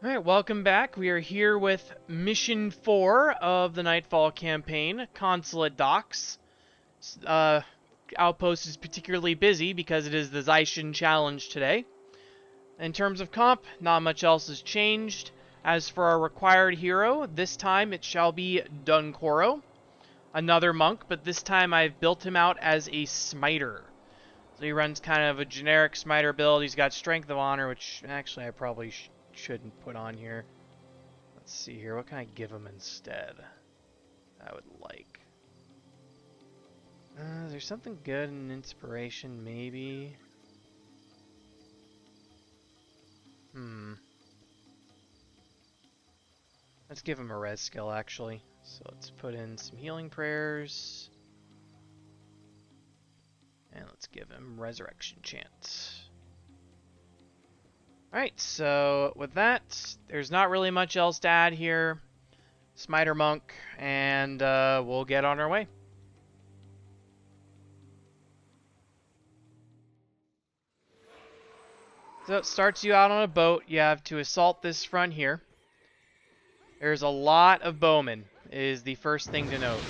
Alright, welcome back. We are here with Mission 4 of the Nightfall campaign, Consulate Docks. Outpost is particularly busy because it is the Zaishin Challenge today. In terms of comp, not much else has changed. As for our required hero, this time it shall be Dunkoro, another monk, but this time I've built him out as a Smiter. So he runs kind of a generic Smiter build. He's got Strength of Honor, which actually I probably shouldn't put on here. Let's see here. What can I give him instead? I would like. Is there something good in Inspiration, maybe? Let's give him a res skill, actually. So let's put in some healing prayers. And let's give him Resurrection Chant. Alright, so with that, there's not really much else to add here. Smiter Monk, and we'll get on our way. So it starts you out on a boat. You have to assault this front here. There's a lot of bowmen, is the first thing to note.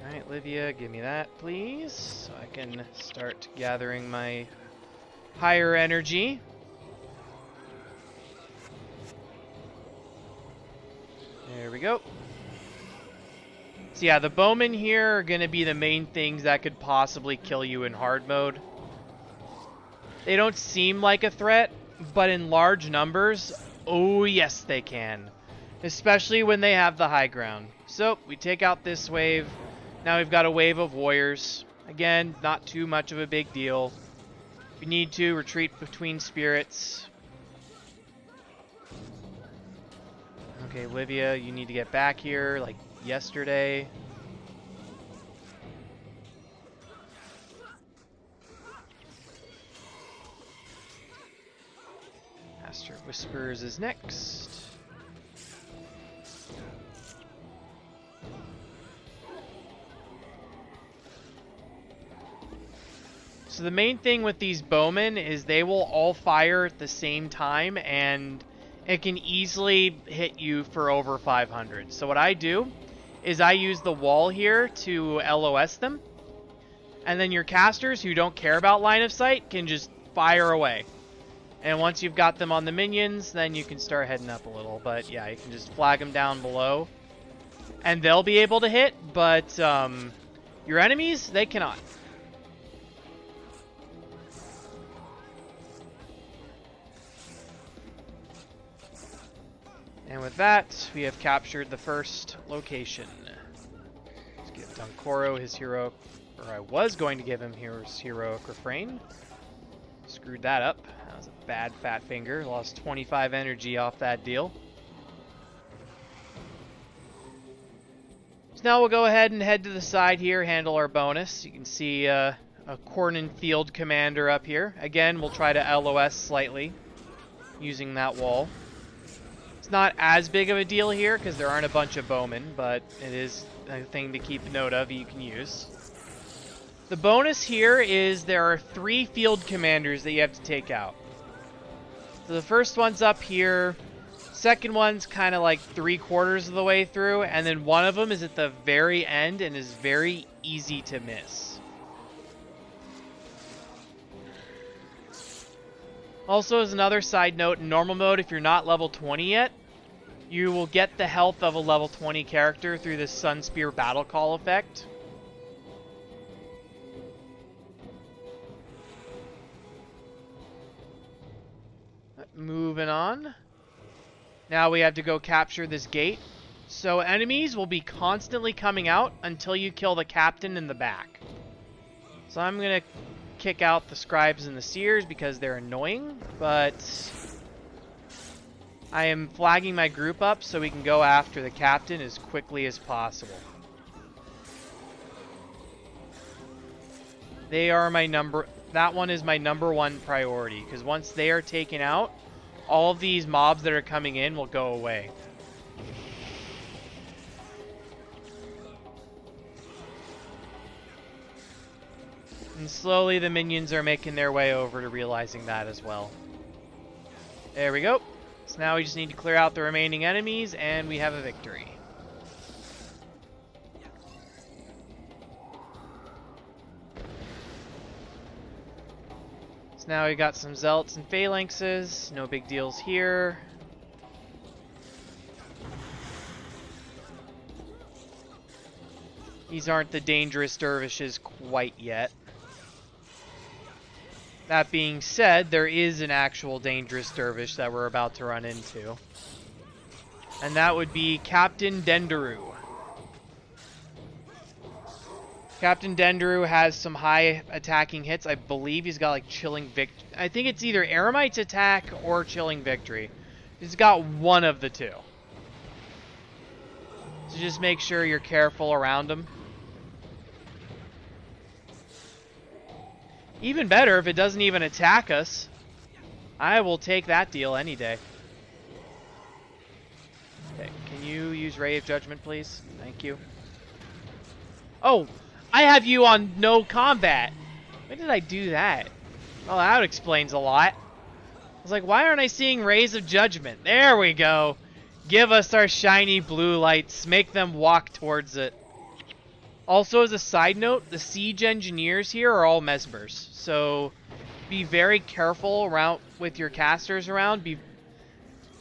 Alright, Livia, give me that, please, so I can start gathering my higher energy. There we go. So yeah, the bowmen here are going to be the main things that could possibly kill you in hard mode. They don't seem like a threat, but in large numbers, oh yes they can. Especially when they have the high ground. So, we take out this wave. Now we've got a wave of warriors. Again, not too much of a big deal. If you need to, retreat between spirits. Okay, Livia, you need to get back here, like yesterday. Master Whispers is next. So the main thing with these bowmen is they will all fire at the same time, and it can easily hit you for over 500. So what I do is I use the wall here to LOS them, and then your casters who don't care about line of sight can just fire away. And once you've got them on the minions, then you can start heading up a little. But yeah, you can just flag them down below, and they'll be able to hit, but your enemies, they cannot. And with that, we have captured the first location. Let's give Dunkoro his heroic, or I was going to give him his heroic refrain. Screwed that up. That was a bad fat finger. Lost 25 energy off that deal. So now we'll go ahead and head to the side here, handle our bonus. You can see a Cornin Field Commander up here. Again, we'll try to LOS slightly using that wall. It's not as big of a deal here because there aren't a bunch of bowmen, but it is a thing to keep note of you can use. The bonus here is there are 3 field commanders that you have to take out. So the first one's up here, second one's kind of like 3/4 of the way through, and then one of them is at the very end and is very easy to miss. Also, as another side note, in normal mode, if you're not level 20 yet, you will get the health of a level 20 character through the Sun Spear Battle Call effect. Moving on. Now we have to go capture this gate. So enemies will be constantly coming out until you kill the captain in the back. So I'm going to kick out the scribes and the seers because they're annoying, but I am flagging my group up so we can go after the captain as quickly as possible. They are my that one is my #1 priority, because once they are taken out, all of these mobs that are coming in will go away. And slowly the minions are making their way over to realizing that as well. There we go. So now we just need to clear out the remaining enemies, and we have a victory. So now we got some zealots and phalanxes. No big deals here. These aren't the dangerous dervishes quite yet. That being said, there is an actual dangerous dervish that we're about to run into. And that would be Captain Dendaru. Captain Dendaru has some high attacking hits. I believe he's got like Chilling Victory. I think it's either Eremite's attack or Chilling Victory. He's got one of the two. So just make sure you're careful around him. Even better if it doesn't even attack us. I will take that deal any day. Okay, can you use Ray of Judgment, please? Thank you. Oh, I have you on no combat. When did I do that? Well, that explains a lot. I was like, why aren't I seeing Rays of Judgment? There we go. Give us our shiny blue lights. Make them walk towards it. Also, as a side note, the siege engineers here are all mesmers, so be very careful around with your casters around.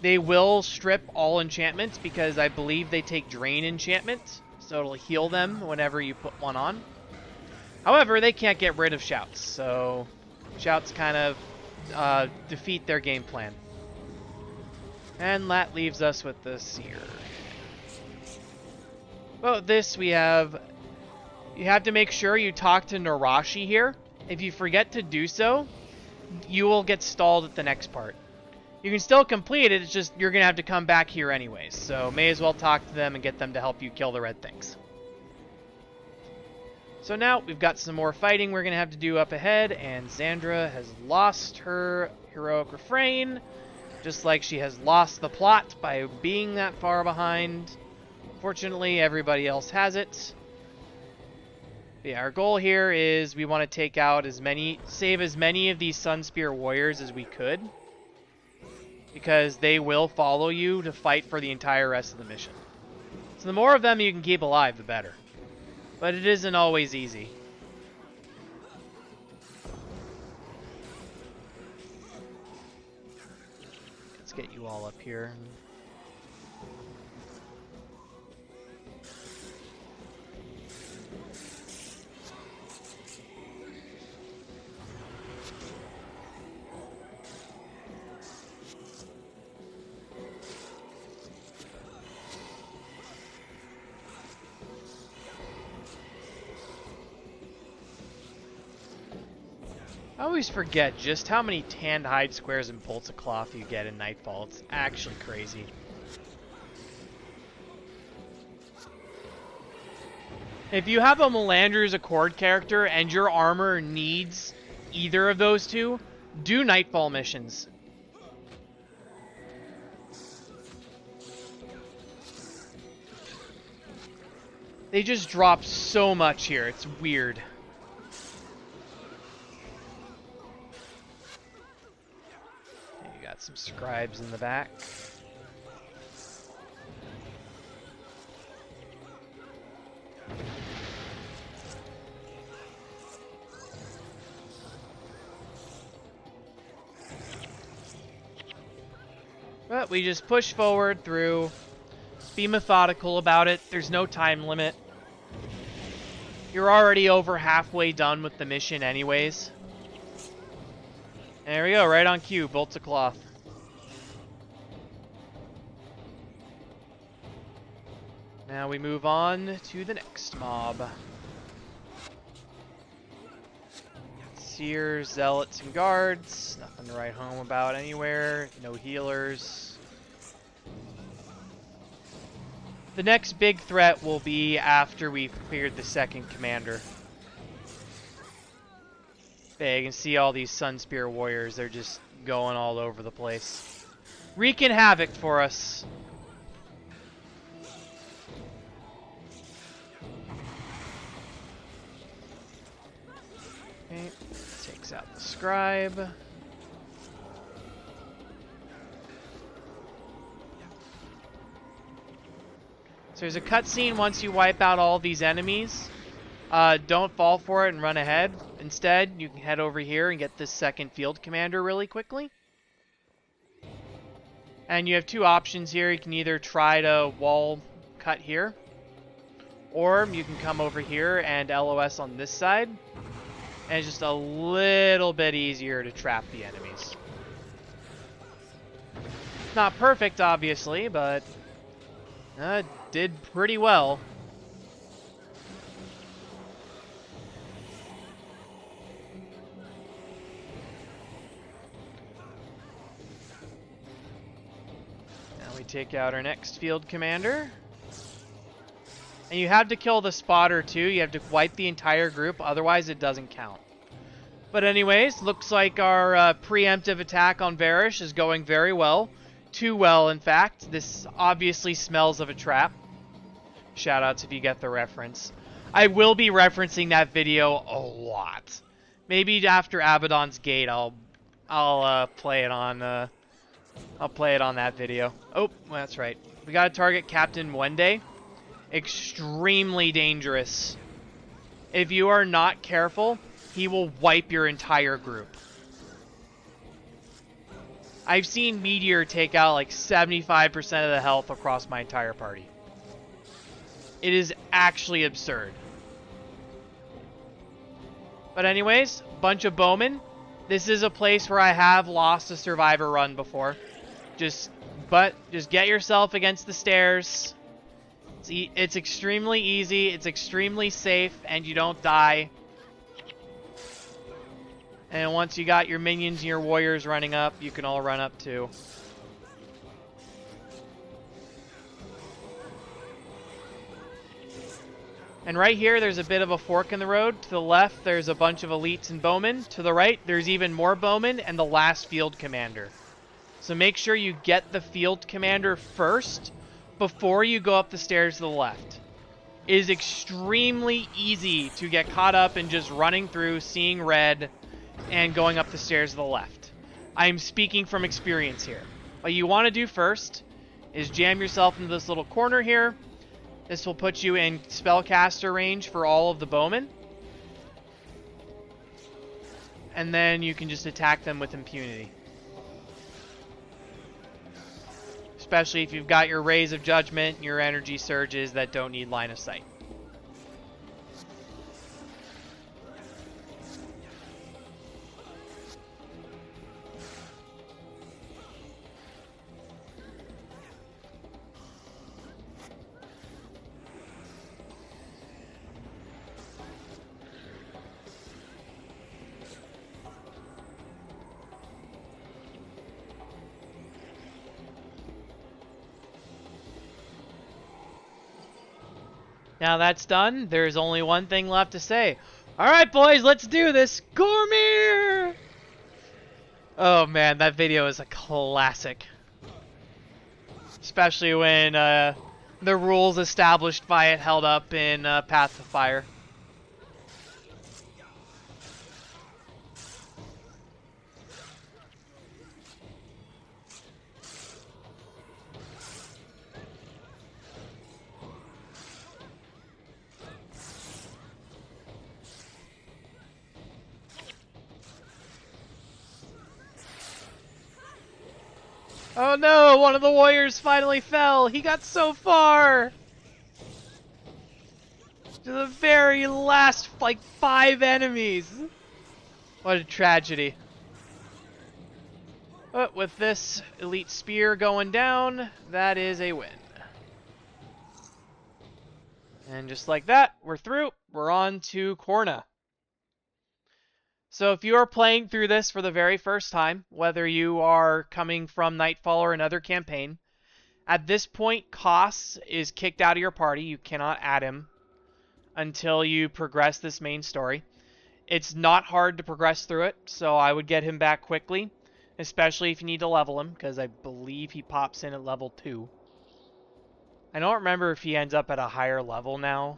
They will strip all enchantments because I believe they take drain enchantment, so it'll heal them whenever you put one on. However, they can't get rid of shouts, so shouts kind of defeat their game plan. And that leaves us with the seer. Well, this we have. You have to make sure you talk to Narashi here. If you forget to do so, you will get stalled at the next part. You can still complete it, it's just you're going to have to come back here anyways. So may as well talk to them and get them to help you kill the red things. So now we've got some more fighting we're going to have to do up ahead, and Xandra has lost her heroic refrain, just like she has lost the plot by being that far behind. Fortunately, everybody else has it. Yeah, our goal here is we want to take out save as many of these Sunspear warriors as we could, because they will follow you to fight for the entire rest of the mission. So the more of them you can keep alive, the better. But it isn't always easy. Let's get you all up here. I always forget just how many tanned hide squares and bolts of cloth you get in Nightfall. It's actually crazy. If you have a Melandru's Accord character and your armor needs either of those two, do Nightfall missions. They just drop so much here. It's weird. Some scribes in the back. But we just push forward through. Be methodical about it. There's no time limit. You're already over halfway done with the mission anyways. There we go, right on cue, bolts of cloth. Now we move on to the next mob. Seers, zealots, and guards. Nothing to write home about anywhere. No healers. The next big threat will be after we've cleared the second commander. Yeah, you can see all these Sunspear warriors. They're just going all over the place. Wreaking havoc for us. Max out the scribe. So there's a cutscene once you wipe out all these enemies. Don't fall for it and run ahead. Instead, you can head over here and get this second field commander really quickly. And you have two options here. You can either try to wall cut here, or you can come over here and LOS on this side. And it's just a little bit easier to trap the enemies. Not perfect, obviously, but did pretty well. Now we take out our next field commander. And you have to kill the spotter too. You have to wipe the entire group, otherwise it doesn't count. But anyways, looks like our preemptive attack on Varish is going very well. Too well, in fact. This obviously smells of a trap. Shoutouts if you get the reference. I will be referencing that video a lot. Maybe after Abaddon's Gate, I'll play it on that video. Oh, well, that's right. We gotta target Captain Wende. Extremely dangerous. If you are not careful, he will wipe your entire group. I've seen Meteor take out like 75% of the health across my entire party. It is actually absurd. But anyways, bunch of bowmen. This is a place where I have lost a survivor run before. Just get yourself against the stairs. It's extremely easy, it's extremely safe, and you don't die. And once you got your minions and your warriors running up, you can all run up too. And right here, there's a bit of a fork in the road. To the left, there's a bunch of elites and bowmen. To the right, there's even more bowmen and the last field commander. So make sure you get the field commander first before you go up the stairs to the left. It is extremely easy to get caught up in just running through, seeing red, and going up the stairs to the left. I'm speaking from experience here. What you want to do first is jam yourself into this little corner here. This will put you in spellcaster range for all of the bowmen. And then you can just attack them with impunity. Especially if you've got your Rays of Judgment and your energy surges that don't need line of sight. Now that's done, there's only one thing left to say. Alright boys, let's do this! Gormir! Oh man, that video is a classic. Especially when the rules established by it held up in Path of Fire. Oh no, one of the warriors finally fell. He got so far. To the very last, like, 5 enemies. What a tragedy. But with this elite spear going down, that is a win. And just like that, we're through. We're on to Korna. So if you are playing through this for the very first time, whether you are coming from Nightfall or another campaign, at this point, Koss is kicked out of your party. You cannot add him until you progress this main story. It's not hard to progress through it, so I would get him back quickly, especially if you need to level him, because I believe he pops in at level 2. I don't remember if he ends up at a higher level now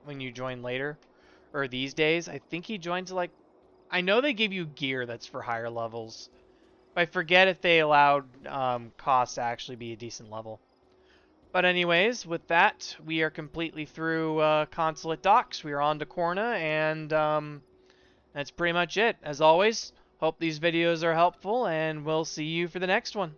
when you join later, or these days. I think he joins like I know they give you gear that's for higher levels. But I forget if they allowed cost to actually be a decent level. But anyways, with that, we are completely through Consulate docks. We are on to Corna, and that's pretty much it. As always, hope these videos are helpful, and we'll see you for the next one.